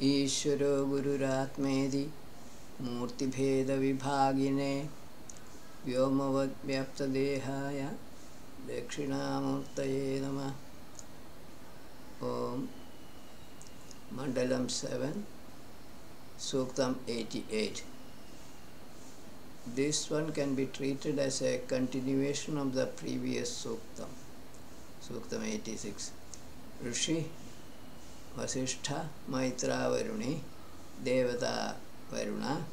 ईश्वरो गुरुरात्मेति मूर्तिभेदविभागिने व्योमवद्व्याप्तदेहाय दक्षिणामूर्तये नमः. Om. Mandalam 7, Suktam 88. This one can be treated as a continuation of the previous Suktam, Suktam 86. Rishi, Vasishtha, Maitra Varuni, Devata Varuna,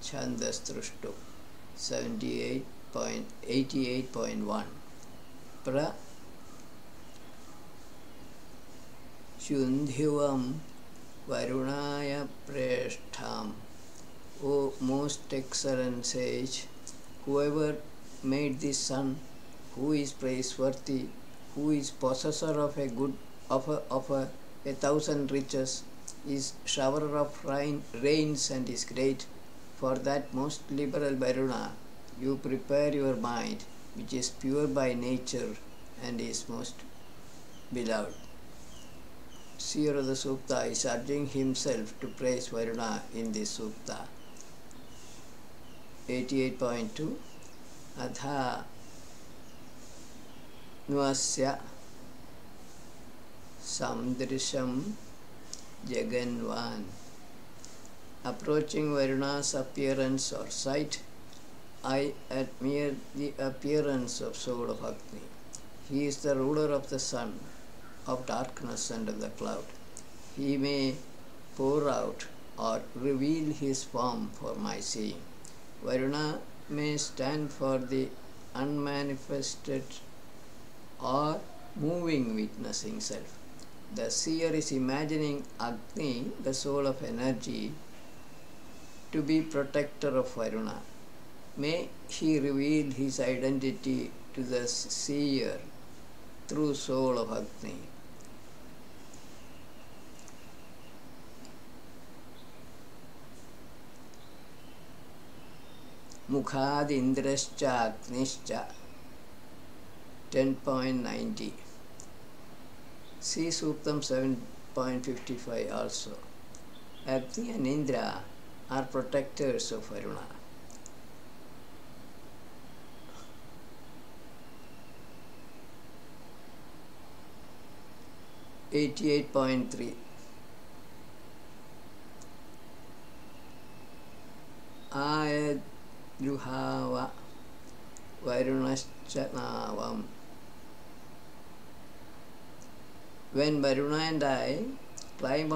Chandas Trushtu, 88.1. Pra Shundhivam Varunaya Preshtham. O most excellent sage, whoever made the sun, who is praiseworthy, who is possessor of a good of a thousand riches, is showerer of rains and is great. For that most liberal Varuna, you prepare your mind, which is pure by nature and is most beloved. Seer of the Sukta is urging himself to praise Varuna in this Sukta. 88.2. Adha Nuvasya Samdrisham Jaganvan. Approaching Varuna's appearance or sight, I admire the appearance of soul of Agni. He is the ruler of the sun, of darkness and of the cloud. He may pour out or reveal his form for my seeing. Varuna may stand for the unmanifested or moving witnessing self. The seer is imagining Agni, the soul of energy, to be protector of Varuna. May he reveal his identity to the seer through soul of Agni. Mukhad Indrascha Agnischa 10.90. See Suktam 7.55 also. Agni and Indra are protectors of Varuna. .3 Ayad Juhava Varunaschanavam. When Varuna and I climb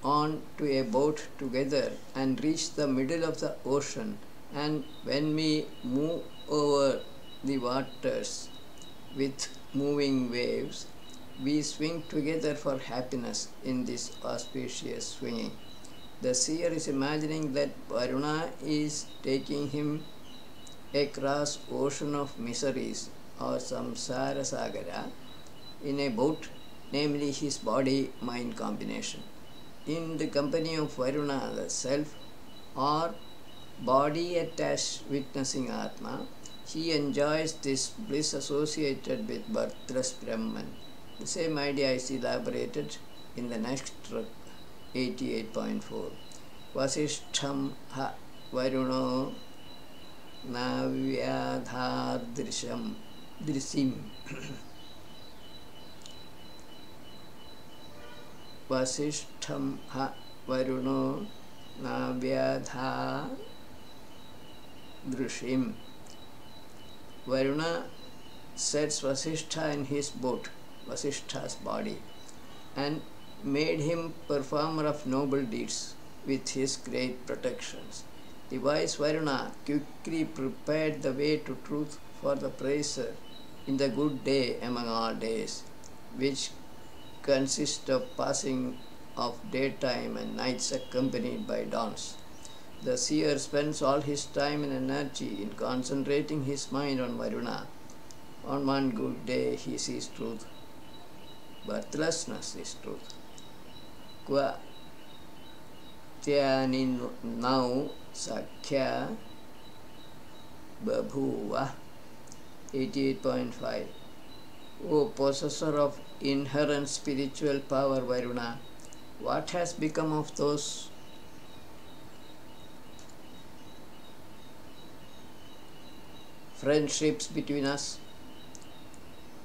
on to a boat together and reach the middle of the ocean, and when we move over the waters with moving waves, we swing together for happiness in this auspicious swinging. The seer is imagining that Varuna is taking him across ocean of miseries or samsara sagara in a boat, namely his body-mind combination. In the company of Varuna, the self or body-attached witnessing Atma, he enjoys this bliss associated with birthless Brahman. The same idea is elaborated in the next 88.4. Vasishtham ha Varuno navyadhadrisham drisim. Vasishtham ha Varuno navyadhadrishim. Varuna sets Vasishtha in his boat, Vasishtha's body, and made him performer of noble deeds with his great protections. The wise Varuna quickly prepared the way to truth for the praiser in the good day among all days, which consists of passing of daytime and nights accompanied by dawns. The seer spends all his time and energy in concentrating his mind on Varuna. On one good day he sees truth. Birthlessness is truth. Qua Tyani now Sakhya Babhuva 88.5. O possessor of inherent spiritual power Varuna, What has become of those friendships between us?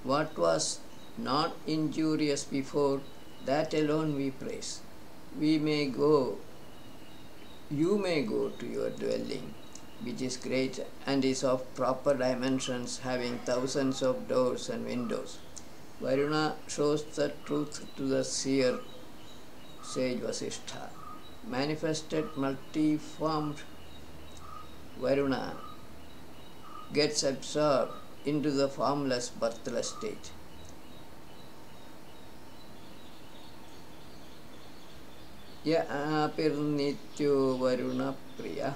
What was not injurious before, that alone we praise. We may go, you may go to your dwelling, which is great and is of proper dimensions, having thousands of doors and windows. Varuna shows the truth to the seer sage Vasishtha. Manifested multiformed Varuna gets absorbed into the formless, birthless state. Ya apirnityo Varuna Priya.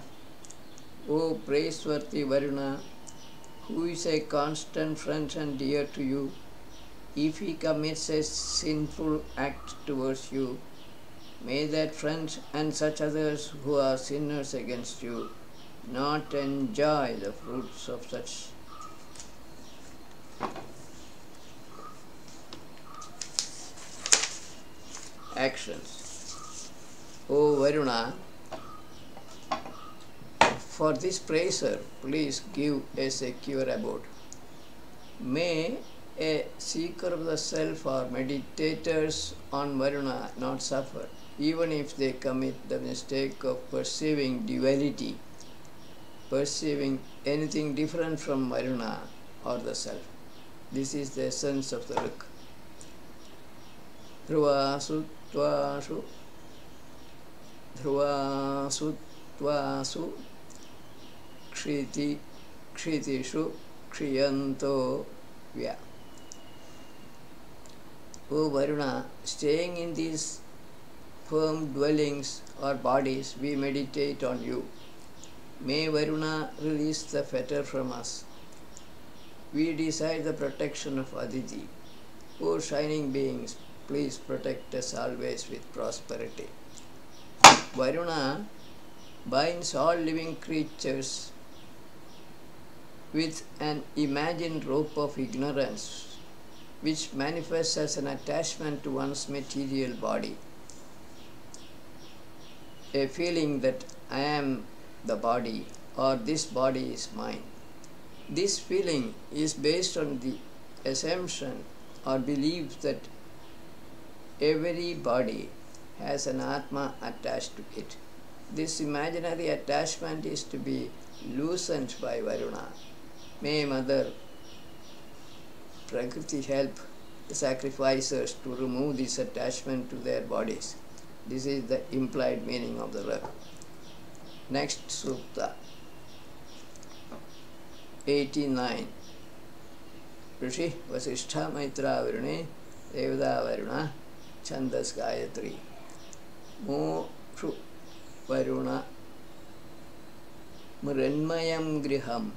O praiseworthy Varuna, who is a constant friend and dear to you, if he commits a sinful act towards you, may that friend and such others who are sinners against you not enjoy the fruits of such actions. O Varuna, for this praiser, please give a secure abode. May a seeker of the self or meditators on Varuna not suffer, even if they commit the mistake of perceiving duality, perceiving anything different from Varuna or the self. This is the essence of the Rik. Dhruvasu tvasu dhruvasu tvasu kshitishu kshiyanto vya. O Varuna, staying in these firm dwellings or bodies, we meditate on you. May Varuna release the fetter from us. We desire the protection of Aditi. O shining beings, please protect us always with prosperity. Varuna binds all living creatures with an imagined rope of ignorance, which manifests as an attachment to one's material body. A feeling that I am the body or this body is mine. This feeling is based on the assumption or belief that every body has an Atma attached to it. This imaginary attachment is to be loosened by Varuna. May Mother Prakriti help the sacrificers to remove this attachment to their bodies. This is the implied meaning of the verb. Next Sukta 89. Rishi Vasishtha Maitra Varune Devada Varuna Chandas Gayatri Mo Shu Varuna Mrenmayam Griham.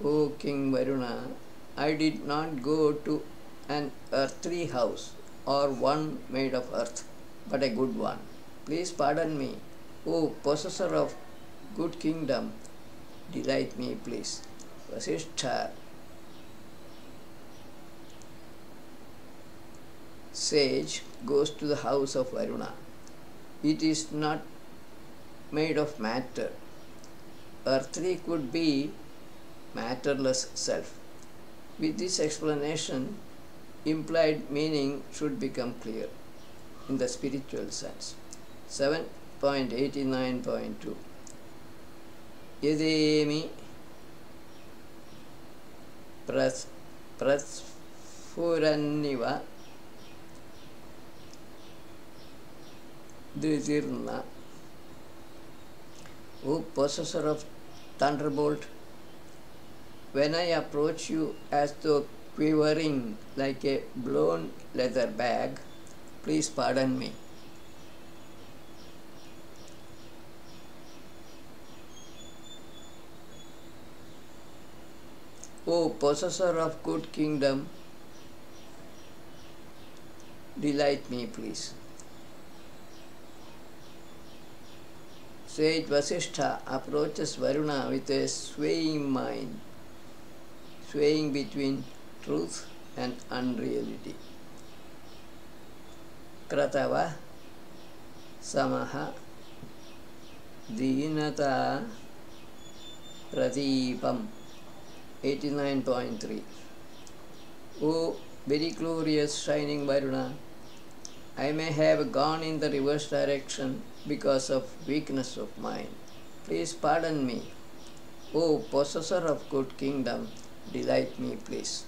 O King Varuna, I did not go to an earthly house or one made of earth, but a good one. Please pardon me. O possessor of good kingdom, delight me, please. Vasishtha sage goes to the house of Varuna. It is not made of matter. Earthly could be matterless self. With this explanation, implied meaning should become clear in the spiritual sense. 7.89.2 Yademi Prasfuranniva Dhitirna. O possessor of thunderbolt, when I approach you as though quivering like a blown leather bag, please pardon me. O possessor of good kingdom, delight me, please. Sage Vasishtha approaches Varuna with a swaying mind, swaying between truth and unreality. Kratava Samaha Deenata Pradeepam. 89.3. O very glorious shining Varuna, I may have gone in the reverse direction because of weakness of mind. Please pardon me. O possessor of good kingdom, delight me, please.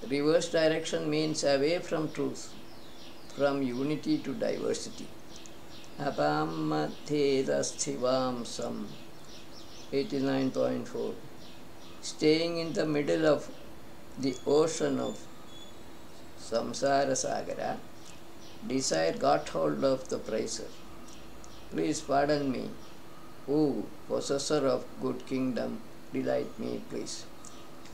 Reverse direction means away from truth, from unity to diversity. Apamatedasthivam 89.4. Staying in the middle of the ocean of Samsara Sagara, desire got hold of the bracer. Please pardon me. O possessor of good kingdom, delight me, please.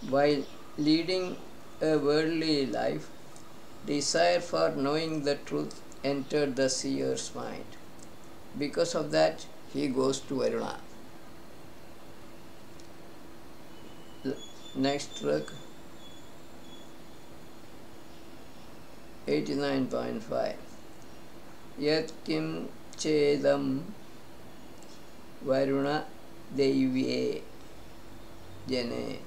While leading a worldly life, desire for knowing the truth entered the seer's mind. Because of that, he goes to Varuna. Next track, 89.5. Yat kim chedam Varuna Devye Jane.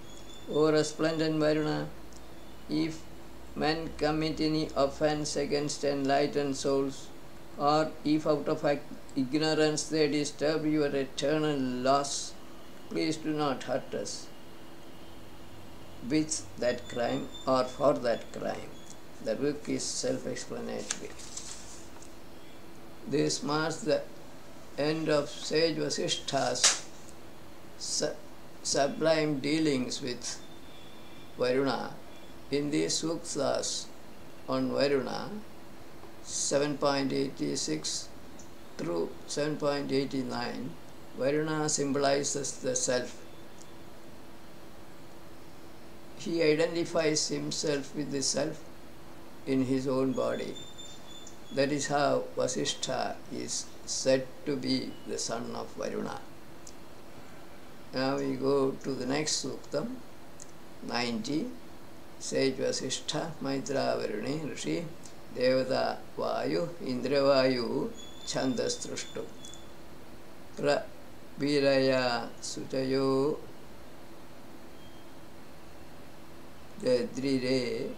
O resplendent Varuna, if men commit any offense against enlightened souls, or if out of ignorance they disturb your eternal laws, please do not hurt us with that crime or for that crime. The book is self-explanatory. This marks the end of sage Vasishtha's sublime dealings with Varuna. In these suktas on Varuna, 7.86 through 7.89, Varuna symbolizes the self. He identifies himself with the self in his own body. That is how Vasishtha is said to be the son of Varuna. Now we go to the next suktam, 90. Sage Vasishtha Maitra Varuni Rishi Devata Vayu Indravayu Chandas Trushtu Pra Viraya Sutayo Dadrire.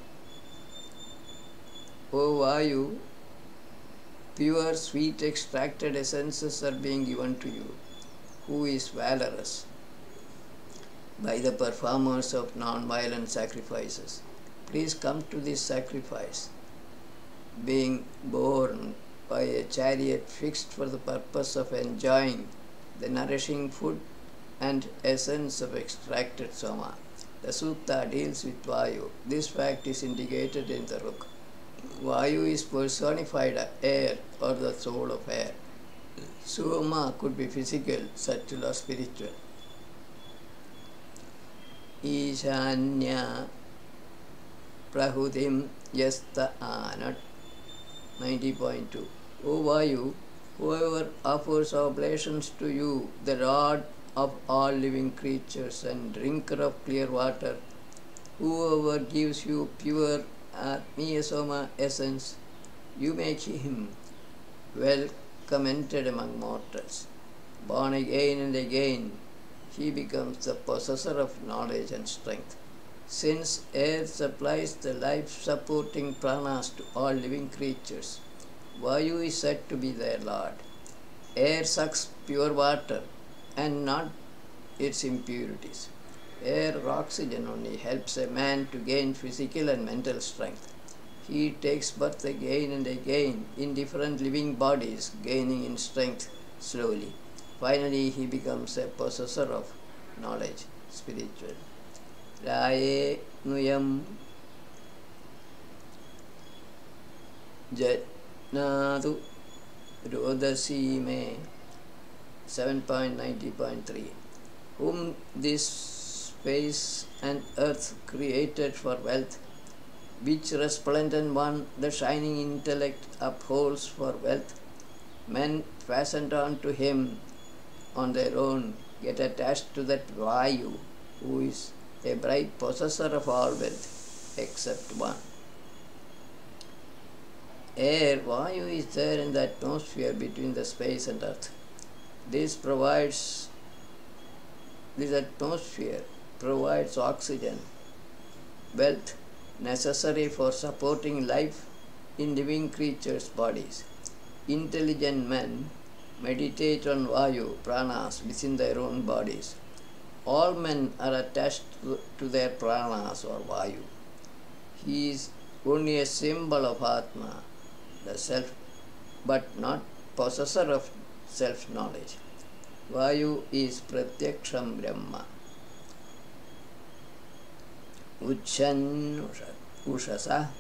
O Vayu, pure sweet extracted essences are being given to you, who is valorous, by the performers of non-violent sacrifices. Please come to this sacrifice, being borne by a chariot fixed for the purpose of enjoying the nourishing food and essence of extracted soma. The sutta deals with Vayu. This fact is indicated in the Ruk. Vayu is personified air or the soul of air. Soma could be physical, subtle or spiritual. Ishanya Prahutim Yasta Anat 90.2. O Vayu, whoever offers oblations to you, the Lord of all living creatures and drinker of clear water, whoever gives you pure Atmiya Soma essence, you make him well commended among mortals. Born again and again, he becomes the possessor of knowledge and strength. Since air supplies the life-supporting pranas to all living creatures, Vayu is said to be their lord. Air sucks pure water and not its impurities. Air or oxygen only helps a man to gain physical and mental strength. He takes birth again and again in different living bodies, gaining in strength slowly. Finally, he becomes a possessor of knowledge, spiritual. Raye Nuyam Jatnadu Rodasi Me 7.90.3. Whom this space and earth created for wealth, which resplendent one the shining intellect upholds for wealth, men fastened on to him on their own get attached to that Vayu, who is a bright possessor of all wealth except one. Air, Vayu, is there in the atmosphere between the space and earth. This atmosphere provides oxygen, wealth necessary for supporting life in living creatures' bodies. Intelligent men meditate on Vayu, pranas, within their own bodies. All men are attached to their pranas or Vayu. He is only a symbol of Atma, the self, but not possessor of self-knowledge. Vayu is Pratyaksham Brahma. Uchan Ushasa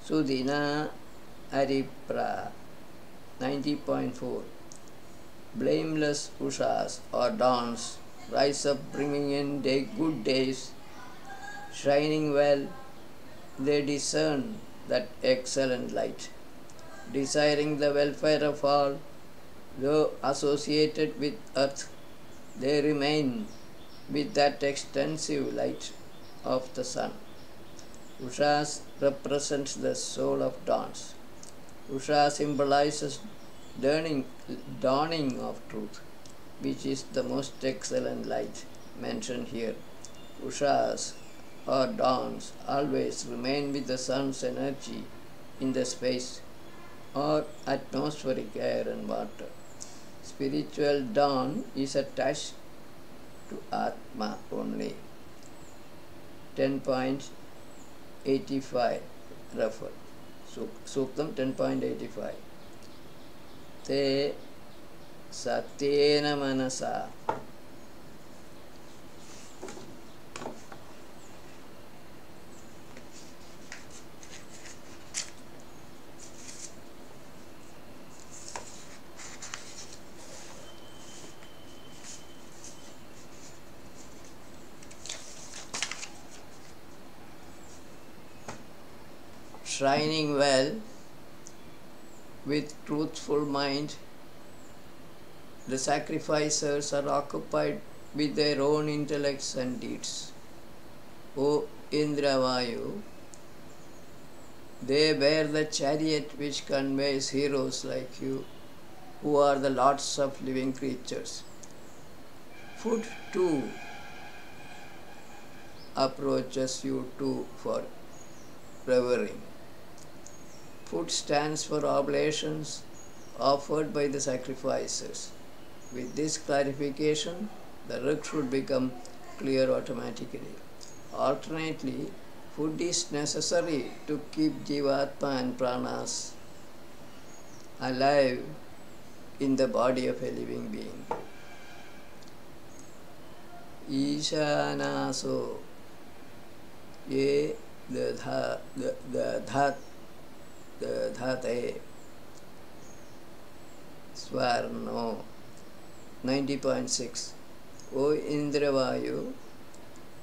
Sudina Aripra 90.4. Blameless Ushas or dawns rise up bringing in good days. Shining well, they discern that excellent light. Desiring the welfare of all, though associated with earth, they remain with that extensive light of the sun. Usha represents the soul of dawns. Usha symbolizes dawning of truth, which is the most excellent light mentioned here. Ushas or dawns always remain with the sun's energy in the space or atmospheric air and water. Spiritual dawn is attached to Atma only. 10.85 refer. Suktam 10.85. Te satyena manasa shining well with truthful mind, the sacrificers are occupied with their own intellects and deeds. O Indravayu, they bear the chariot which conveys heroes like you, who are the lords of living creatures. Food too approaches you too for revering. Food stands for oblations offered by the sacrificers. With this clarification, the rug should become clear automatically. Alternately, food is necessary to keep Jivatma and Pranas alive in the body of a living being. Ishanaso ye Dhate Swarno 90.6. O Indravayu,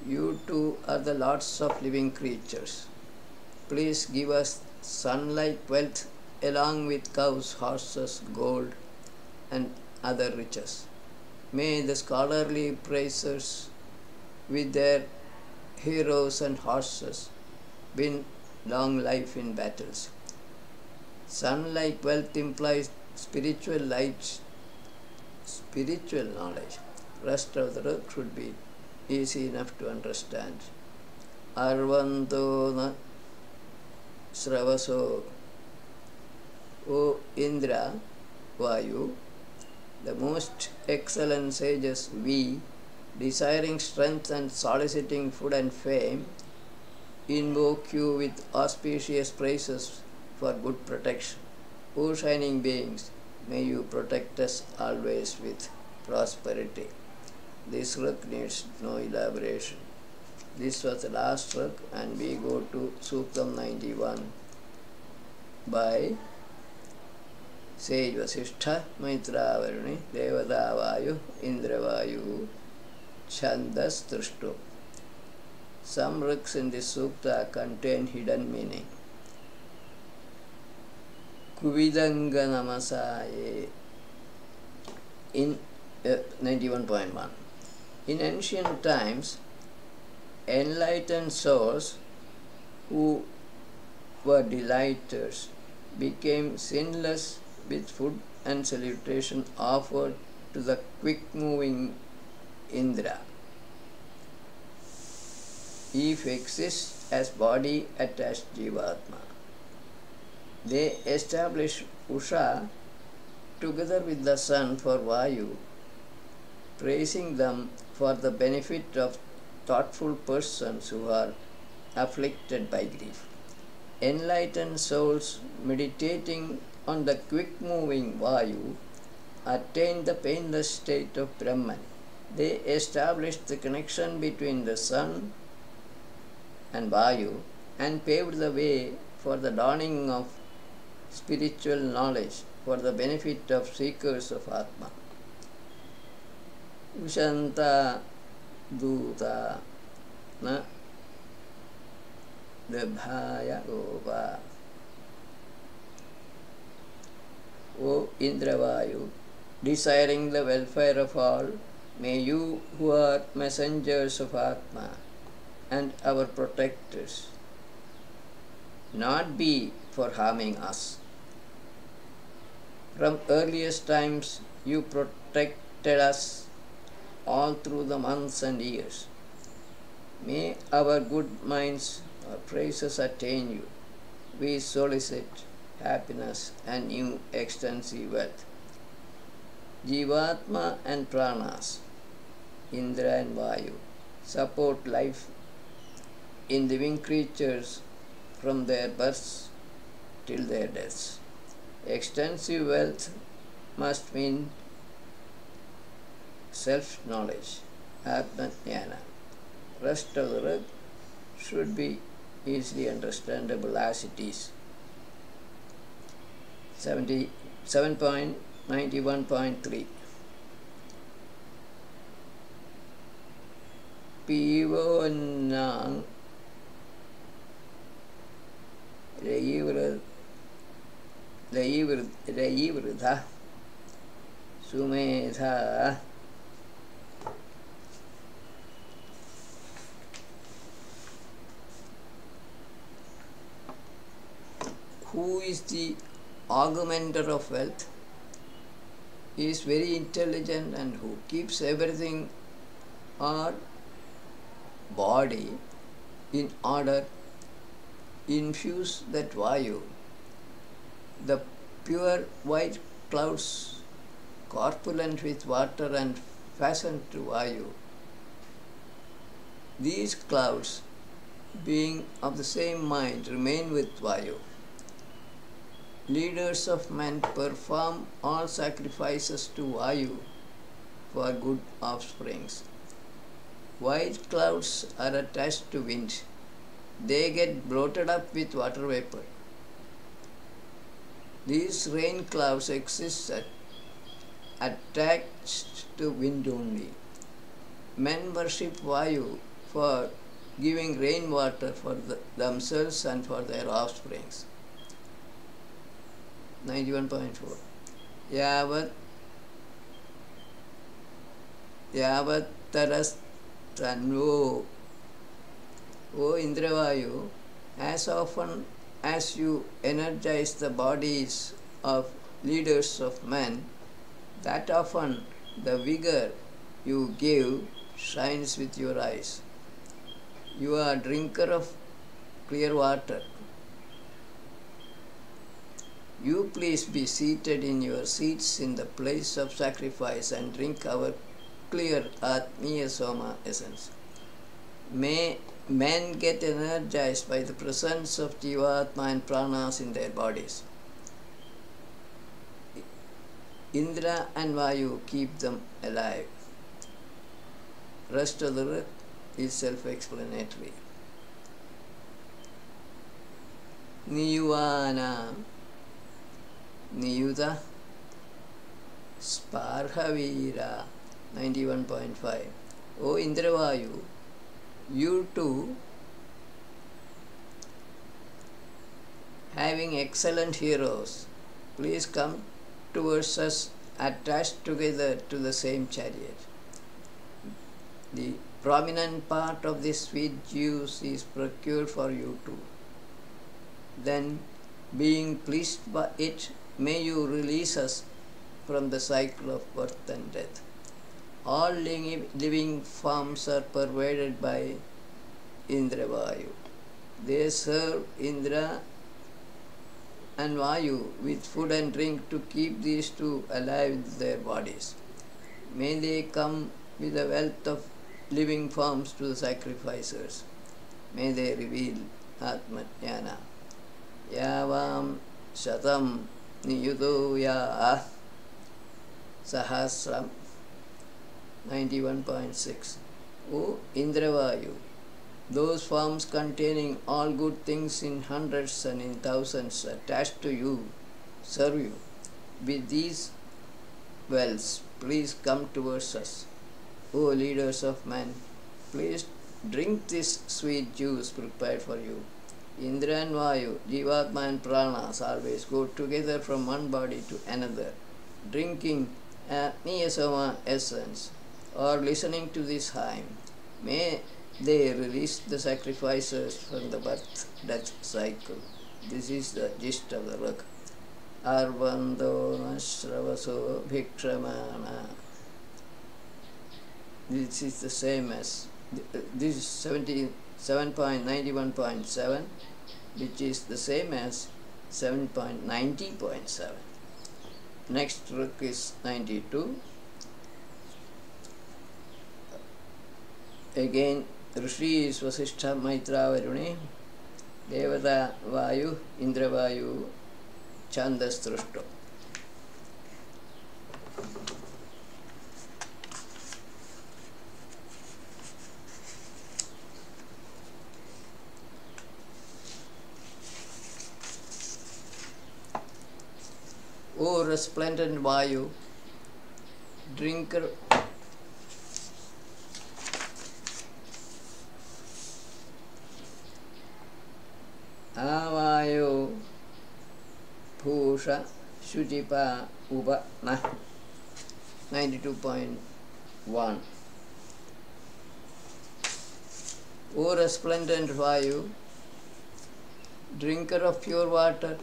you too are the lords of living creatures. Please give us sun-like wealth along with cows, horses, gold and other riches. May the scholarly praisers with their heroes and horses win long life in battles. Sun-like wealth implies spiritual light, spiritual knowledge. Rest of the rug should be easy enough to understand. Arvanto na Sravaso. O Indra, Vayu, the most excellent sages, we, desiring strength and soliciting food and fame, invoke you with auspicious praises for good protection. O shining beings, may you protect us always with prosperity. This rug needs no elaboration. This was the last rug, and we go to Suktam 91 by Sage Vasishtha, Maitravaruni, Devadavayu, Indravayu, Chandas Trishtu. Some rugs in this sukta contain hidden meaning. Kuvidanga Namasaye in 91.1. In ancient times, enlightened souls who were delighters, became sinless with food and salutation offered to the quick-moving Indra. If exists as body attached Jivatma. They establish Usha together with the sun for Vayu, praising them for the benefit of thoughtful persons who are afflicted by grief. Enlightened souls meditating on the quick-moving Vayu attain the painless state of Brahman. They establish the connection between the sun and Vayu and paved the way for the dawning of spiritual knowledge for the benefit of seekers of Atma. Ushanta Duta Na Dabhaya Gopa. O Indravayu, desiring the welfare of all, may you who are messengers of Atma and our protectors not be for harming us. From earliest times you protected us all through the months and years. May our good minds or praises attain you. We solicit happiness and new extensive wealth. Jivatma and Pranas, Indra and Vayu, support life in living creatures from their births till their deaths. Extensive wealth must mean self-knowledge, Atma-jnana. Rest of the earth should be easily understandable as it is. 77.91.3 Pivonang Rayivridha Sumedha who is the augmenter of wealth? He is very intelligent and who keeps everything or body in order. Infuse that Vayu, the pure white clouds corpulent with water and fastened to Vayu. These clouds, being of the same mind, remain with Vayu. Leaders of men perform all sacrifices to Vayu for good offsprings. White clouds are attached to wind. They get bloated up with water vapor. These rain clouds exist attached to wind only. Men worship Vayu for giving rainwater for themselves and for their offsprings. 91.4 Yavat taras tanvo. O Indravayu, as often as you energize the bodies of leaders of men, that often the vigor you give shines with your eyes. You are a drinker of clear water. You please be seated in your seats in the place of sacrifice and drink our clear Atmiya Soma essence. May men get energized by the presence of Jivatma and Pranas in their bodies. Indra and Vayu keep them alive. Rest of the earth is self-explanatory. Niyuvana Niyuta Sparhavira 91.5 O Indravayu, you too, having excellent heroes, please come towards us attached together to the same chariot. The prominent part of this sweet juice is procured for you too. Then, being pleased by it, may you release us from the cycle of birth and death. All living forms are pervaded by Indra Vayu. They serve Indra and Vayu with food and drink to keep these two alive in their bodies. May they come with a wealth of living forms to the sacrificers. May they reveal Atmajnana. Yavam Shatam Niyudo Ya Sahasram 91.6. O Indravayu, those forms containing all good things in hundreds and in thousands attached to you, serve you. With these wells, please come towards us. O leaders of men, please drink this sweet juice prepared for you. Indra and Vayu, Jivatma and Pranas always go together from one body to another, drinking Niyasama essence or listening to this hymn. May they release the sacrifices from the birth-death cycle. This is the gist of the work. Arvando Nashravaso Bhikshamana. This is the same as, this is 77.91.7, which is the same as 7.90.7. Next rook is 92. Again, Rishi is Vasishtha Maitra Varuni, Devata Vayu, Indra Vayu, Chandas Trushto. O resplendent Vayu, drinker Avayo Bhusha Shujipa Upa 92.1. O resplendent Vayu, drinker of pure water,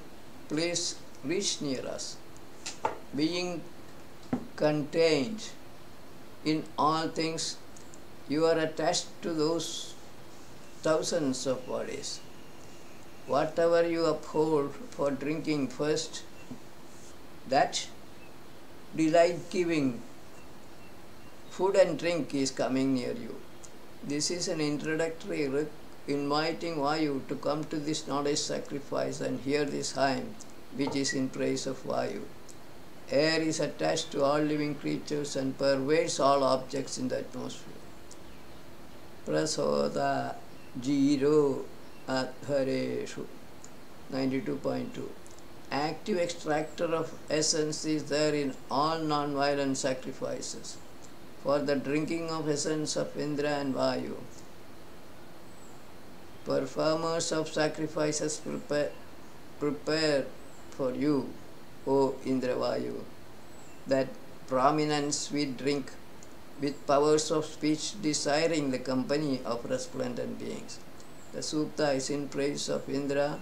please reach near us. Being contained in all things, you are attached to those thousands of bodies. Whatever you uphold for drinking first, that delight-giving food and drink is coming near you. This is an introductory rite inviting Vayu to come to this knowledge sacrifice and hear this hymn, which is in praise of Vayu. Air is attached to all living creatures and pervades all objects in the atmosphere. Prasoda Jiro Adhareshu 92.2. Active extractor of essence is there in all non-violent sacrifices. For the drinking of essence of Indra and Vayu, performers of sacrifices prepare for you, O Indra Vayu, that prominent sweet drink with powers of speech desiring the company of resplendent beings. The Sukta is in praise of Indra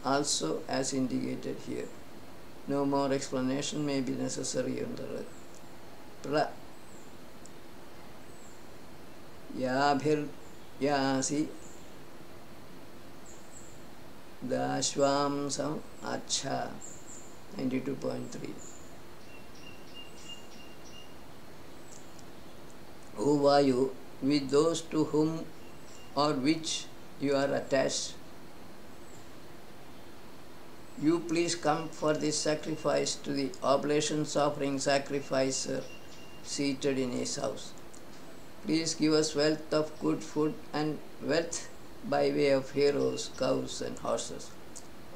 also as indicated here. No more explanation may be necessary on the earth. Pra Yabhir Yasi Dashwamsam Acha 92.3. O Vayu, with those to whom or which you are attached, you please come for this sacrifice to the oblations offering sacrificer seated in his house. Please give us wealth of good food and wealth by way of heroes, cows and horses.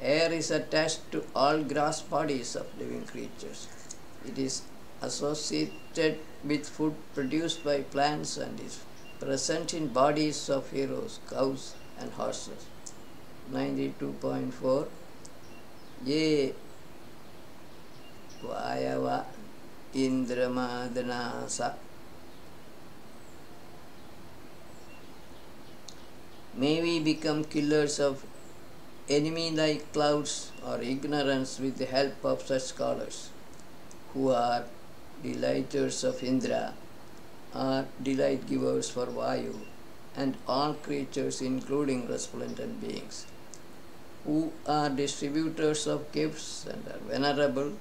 Air is attached to all grass bodies of living creatures. It is associated with food produced by plants and is present in bodies of heroes, cows and horses. 92.4. Ye Vayava Indramadanasa. May we become killers of enemy like clouds or ignorance with the help of such scholars who are delighters of Indra, are delight givers for Vayu and all creatures including resplendent beings, who are distributors of gifts and are venerable.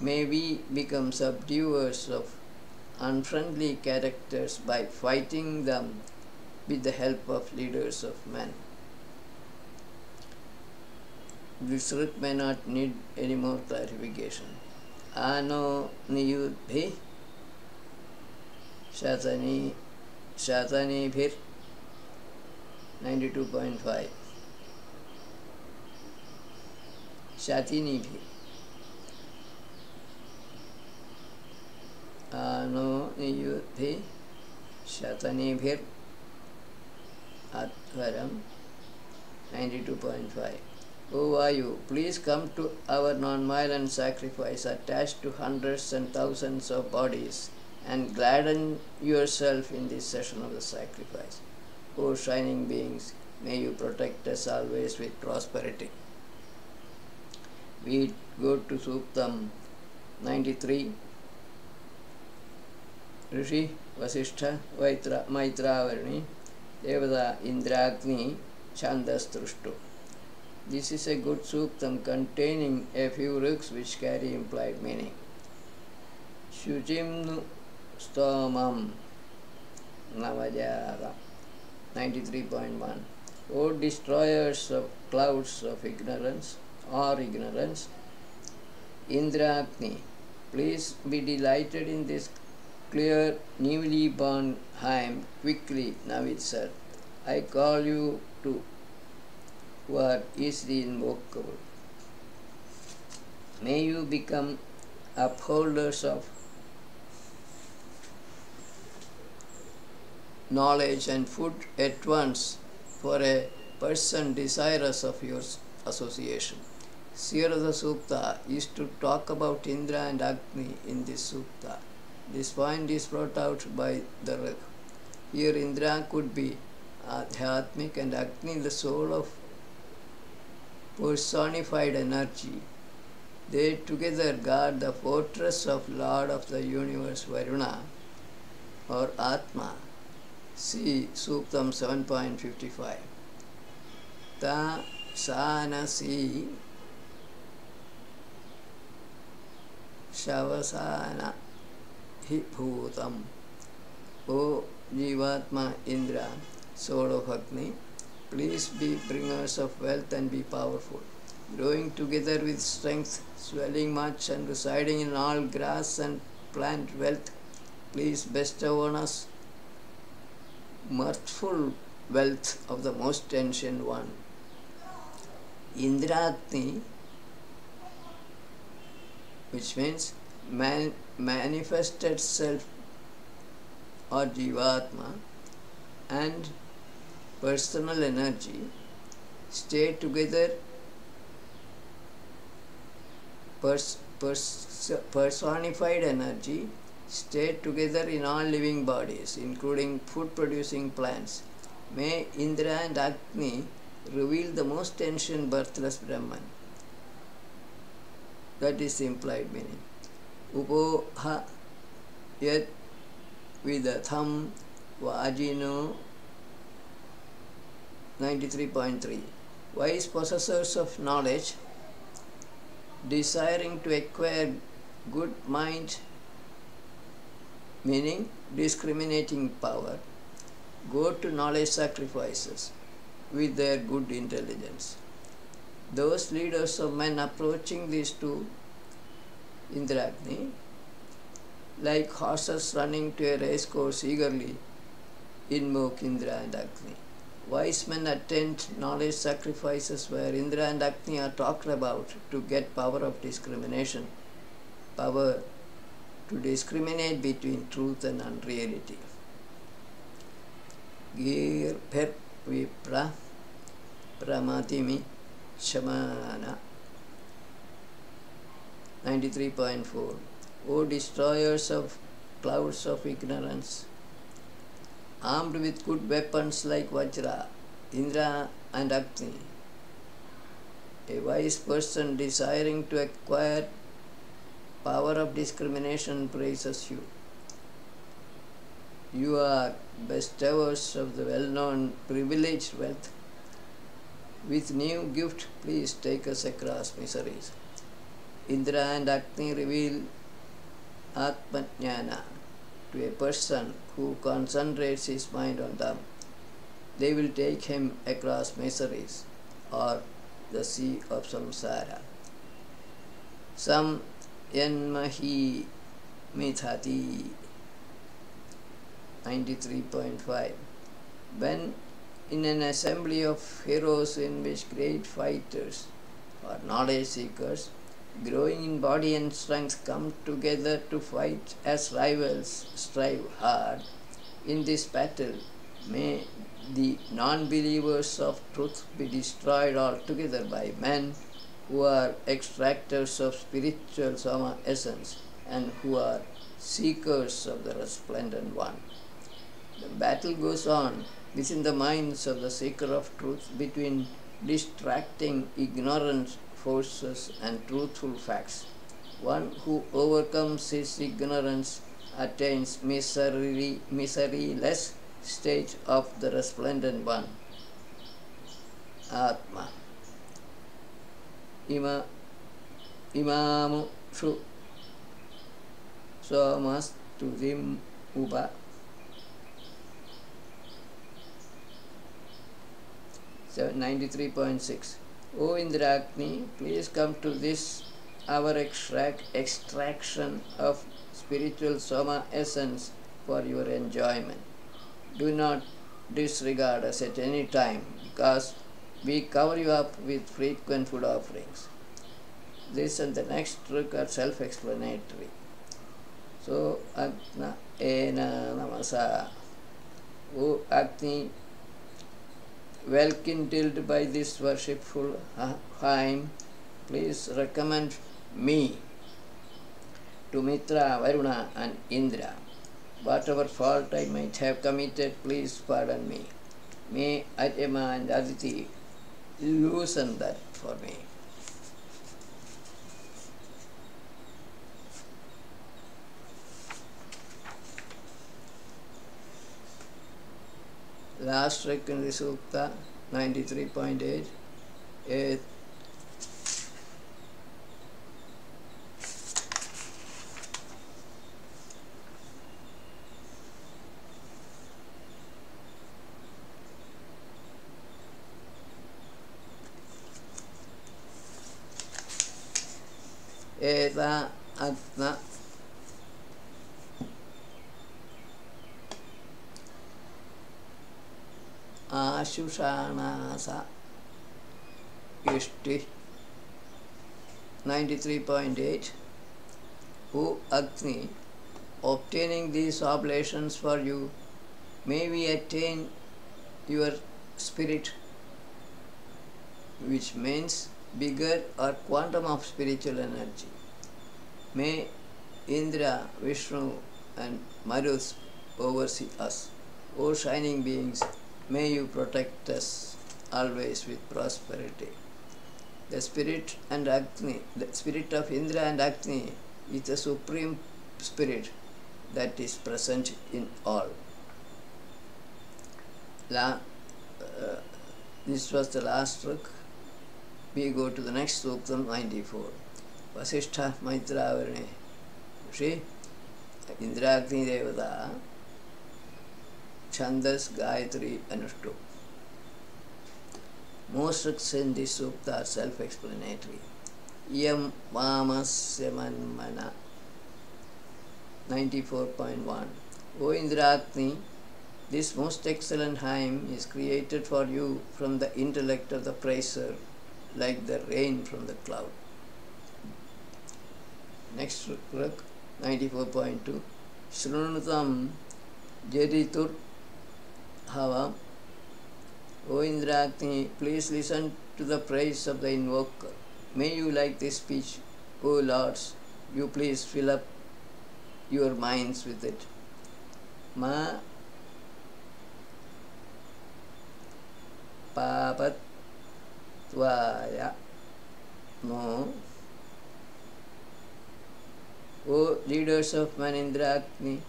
May we become subduers of unfriendly characters by fighting them with the help of leaders of men. This writ may not need any more clarification. Ano niyudbhi shatani bhir 92.5 Shatini bhir Ano niyudbhi shatani bhir Atvaram 92.5 O Vayu, please come to our non-violent sacrifice attached to hundreds and thousands of bodies and gladden yourself in this session of the sacrifice. O shining beings, may you protect us always with prosperity. We go to Suktam 93. Rishi Vasishtha Maitravarni Devada Indragni Chandastrushtu. This is a good suktam containing a few rigs which carry implied meaning. Shujimnu Stomam Navajara 93.1 O destroyers of clouds of ignorance or ignorance, Indragni, please be delighted in this clear, newly born hymn quickly now itself. I call you to who are easily invocable. May you become upholders of knowledge and food at once for a person desirous of your association. Seer of the Sukta is to talk about Indra and Agni in this Sukta. This point is brought out by the Rig. Here Indra could be Adhyatmic and Agni the soul of personified energy. They together guard the fortress of Lord of the universe Varuna or Atma. See Suktam 7.55. Ta sanasi shavasana hi bhutam. O Jivatma Indra, soul of Agni, please be bringers of wealth and be powerful, growing together with strength, swelling much and residing in all grass and plant wealth. Please bestow on us mirthful wealth of the most ancient one. Indragni, which means manifested self or Jivatma, and personal energy stay together, personified energy stay together in all living bodies, including food-producing plants. May Indra and Agni reveal the most ancient birthless Brahman. That is the implied meaning. Upoha yat vidatham vajino 93.3 Wise possessors of knowledge, desiring to acquire good mind, meaning discriminating power, go to knowledge sacrifices with their good intelligence. Those leaders of men approaching these two, Indragni, like horses running to a race course eagerly, invoke Indra and Agni. Wise men attend knowledge sacrifices where Indra and Agni are talked about to get power of discrimination, power to discriminate between truth and unreality. Gir Phir Vipra Pramatimi Shamana 93.4 O destroyers of clouds of ignorance, armed with good weapons like Vajra, Indra and Agni, A wise person desiring to acquire power of discrimination praises you. You are bestowers of the well-known privileged wealth. With new gift, please take us across miseries. Indra and Agni reveal Atmajnana to a person who concentrates his mind on them. They will take him across miseries or the sea of samsara. Sam yanmahi mithati 93.5. When in an assembly of heroes in which great fighters or knowledge seekers growing in body and strength come together to fight as rivals strive hard in this battle, may the non-believers of truth be destroyed altogether by men who are extractors of spiritual Sama essence and who are seekers of the resplendent one. The battle goes on within the minds of the seeker of truth between distracting ignorant forces and truthful facts. One who overcomes his ignorance attains miseryless state of the resplendent one. Atma. Imamu shu somastudim upa 93.6. O Indragni, please come to this our extraction of spiritual Soma essence for your enjoyment. Do not disregard us at any time, because we cover you up with frequent food offerings. This and the next trick are self-explanatory. So, Agna ena namasa. O Agni, well kindled by this worshipful hymn, please recommend me to Mitra, Varuna and Indra. Whatever fault I might have committed, please pardon me. May Aryama and Aditi loosen that for me. Last trick in the Sukta, 93.8. Eta Atna Ashushanasa Ishti 93.8. O Agni, obtaining these oblations for you, may we attain your spirit, which means bigger or quantum of spiritual energy. May Indra, Vishnu and Marus oversee us. O shining beings, may you protect us always with prosperity. The spirit of Indra and Agni is the supreme spirit that is present in all. This was the last trick. We go to the next Suktam 94. Vasishtha Maitra Varne. See, Indragni Devata, Chandas Gayatri Anushtu. Most tricks in this Sukta are self-explanatory. Yam Vamasya Manmana 94.1. O Indragni, this most excellent hymn is created for you from the intellect of the praiser, like the rain from the cloud. Next trick, 94.2. Shrunutam Jeritur Havam. O Indragni, please listen to the praise of the invoker. May you like this speech, O Lords, you please fill up your minds with it. Ma Papat Tvaya No. O leaders of Manindra-Agni,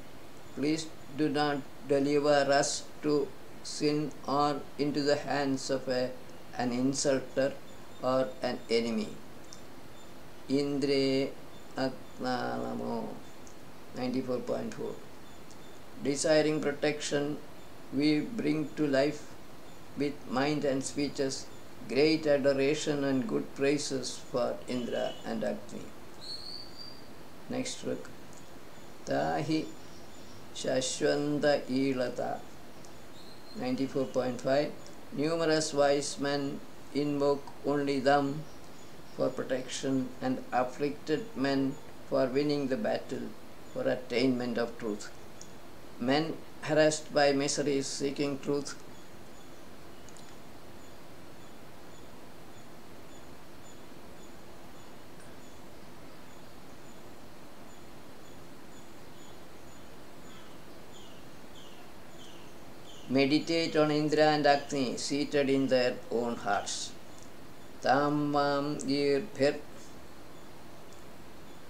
please do not deliver us to sin or into the hands of an insulter or an enemy. Indre Agnanamo 94.4. Desiring protection, we bring to life with mind and speeches great adoration and good praises for Indra and Agni. Next book. Tahi Shashwanta Ilata 94.5. Numerous wise men invoke only them for protection and afflicted men for winning the battle for attainment of truth. Men harassed by miseries seeking truth meditate on Indra and Agni seated in their own hearts. Tamvam Girbhir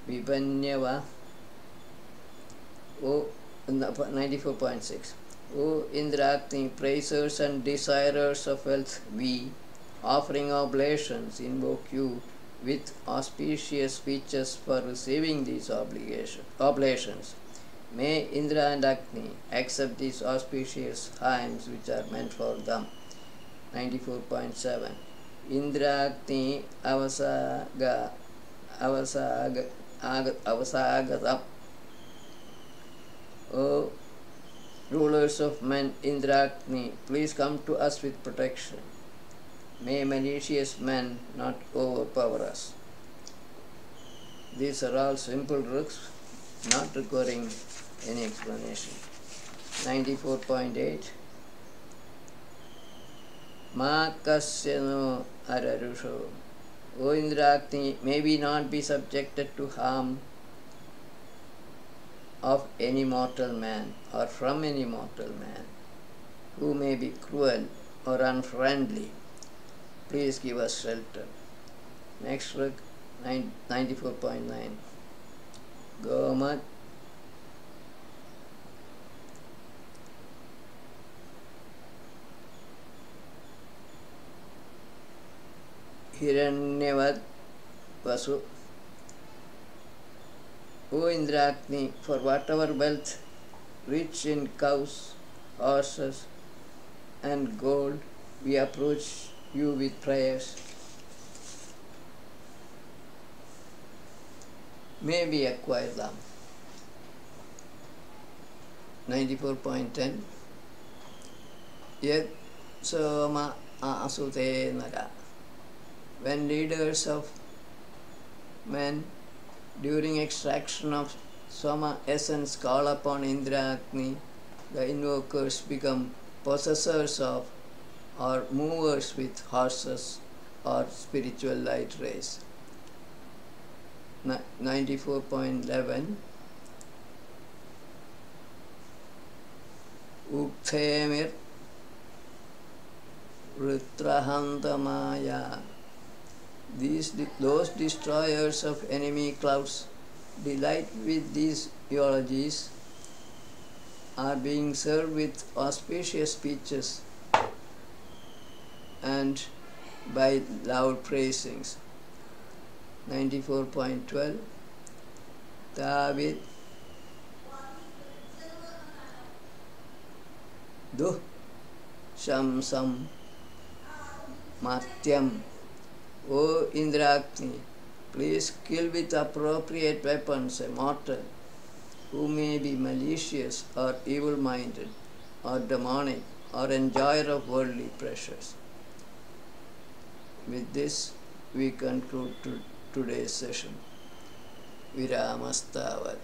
Vipanyava 94.6. O Indra Agni, praisers and desirers of wealth, we, offering oblations, invoke you with auspicious speeches for receiving these oblations. May Indra and Agni accept these auspicious hymns which are meant for them. 94.7. Indra Agni Avasagatam. O rulers of men, Indra Agni, please come to us with protection. May malicious men not overpower us. These are all simple ruks, not requiring any explanation. 94.8. Ma kasyano ararusho. O Indra Agni, may we not be subjected to harm of any mortal man or from any mortal man who may be cruel or unfriendly. Please give us shelter. Next book, 94.9. Gomat Hiranyavat Vasu. O Indra Agni, for whatever wealth, rich in cows, horses, and gold, we approach you with prayers. May we acquire them. 94.10. Yet Soma Asute Nara. When leaders of men during extraction of Soma essence call upon Indra Agni, the invokers become possessors of or movers with horses or spiritual light rays. 94.11. Ukthemir Rutrahantamaya. Those destroyers of enemy clouds delight with these eulogies, are being served with auspicious speeches and by loud praisings. 94.12. David Duh Shamsam Matyam. O Indra Agni, please kill with appropriate weapons a mortal who may be malicious or evil-minded or demonic or enjoyer of worldly pleasures. With this, we conclude today's session. Viramastavat.